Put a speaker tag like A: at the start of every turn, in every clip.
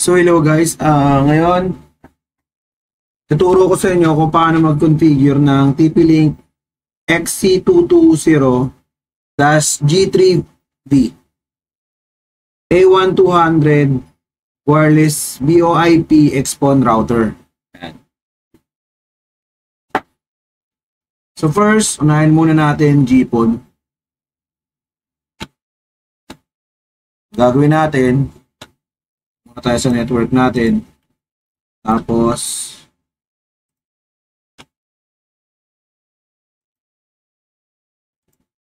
A: So hello guys, ngayon tuturo ko sa inyo kung paano mag-configure ng TP-Link XC220-G3V A1200 wireless VoIP XPON router. So first, unahin muna natin GPON. Gagawin natin, muna tayo sa network natin. Tapos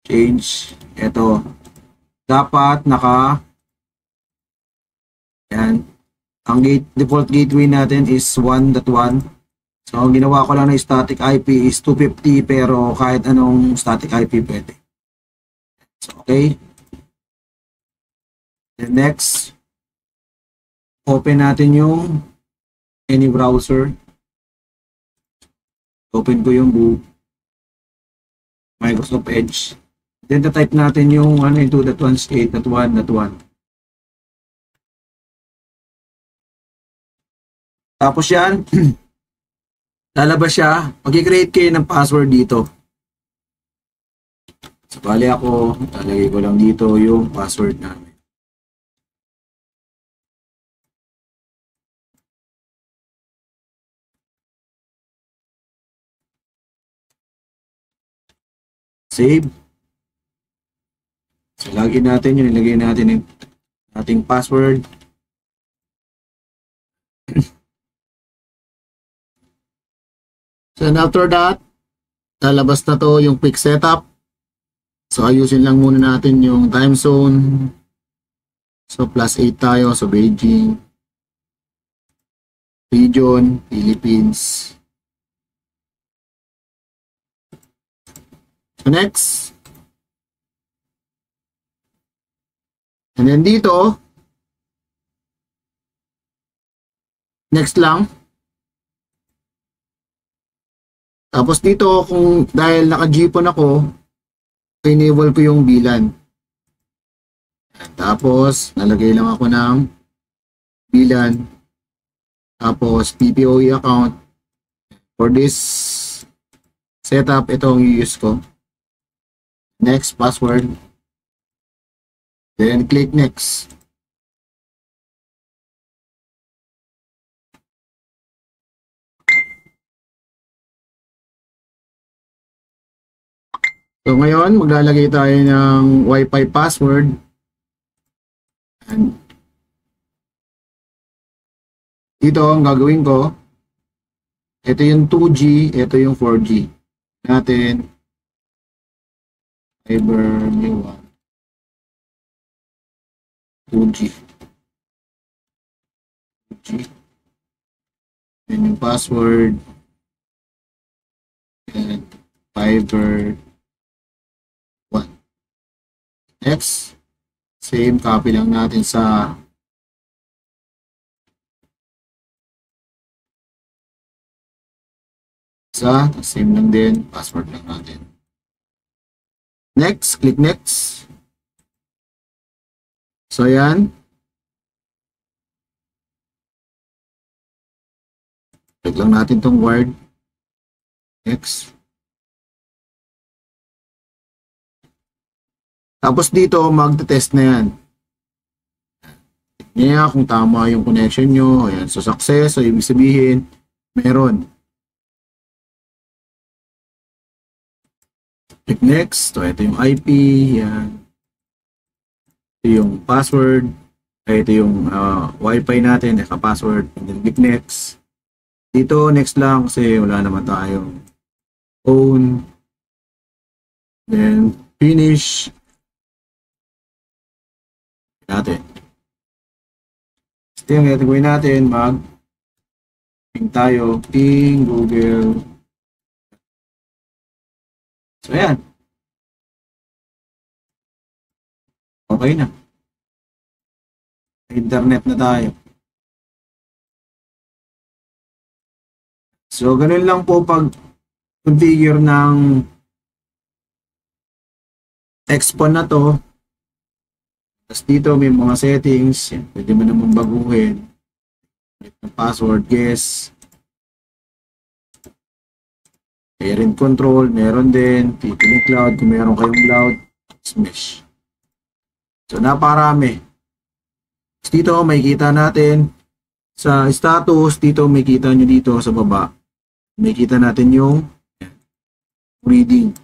A: change ito, dapat yan, ang default gateway natin is 1.1. so ang ginawa ko lang na static IP is 250, pero kahit anong static IP pwede. So okay, then next, open natin yung any browser. Open ko yung Microsoft Edge. Then type natin yung 192.168.1.1. Tapos yan, lalabas siya. Mag-create kayo ng password dito. So bali ako, lalagay ko lang dito yung password namin. Save. So login natin yun, ilagay natin yung ating password. So after that, lalabas na to yung quick setup. So ayusin lang muna natin yung time zone. So +8 tayo, so Beijing. Region, Philippines. So next. And then dito, next lang. Tapos dito, kung dahil naka-GPON ako, enable ko yung VLAN. Tapos, nalagay lang ako ng VLAN. Tapos, PPOE account. For this setup, ito ang i-use ko. Next, password. Then, click next. So ngayon, maglalagay tayo ng Wi-Fi password. And dito, ang gagawin ko, ito yung 2G, ito yung 4G natin. Fiber new one. 2G. 2G. And yung password. And Fiber. Next, same, copy lang natin sa same lang din, password lang natin. Next, click next. So yan. Click lang natin tong word. Next. Tapos dito, magte-test na yan. Tignan kung tama yung connection nyo. Ayan. So, success. So, ibig sabihin, meron. Click next. So, ito yung IP. Yan. Ito yung password. Ito yung Wi-Fi natin. Naka-password. And then, click next. Dito, next lang kasi wala naman tayong phone. Then, finish natin. Ito yung gagawin natin, ping tayo, ping Google. So ayan, okay na, internet na tayo. So ganun lang po pag configure ng XPON na to. Tapos dito may mga settings, yan, pwede mo naman baguhin. Password, yes. Parent control, meron din. TP-Link cloud, kung meron kayong cloud, mesh. So, naparami. Dito, makikita natin sa status, dito makikita nyo dito sa baba. Makikita natin yung reading.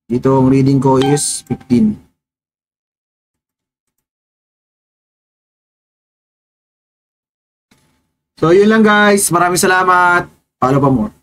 A: Dito, ang reading ko is 15. So, yun lang guys. Maraming salamat. Follow pa more.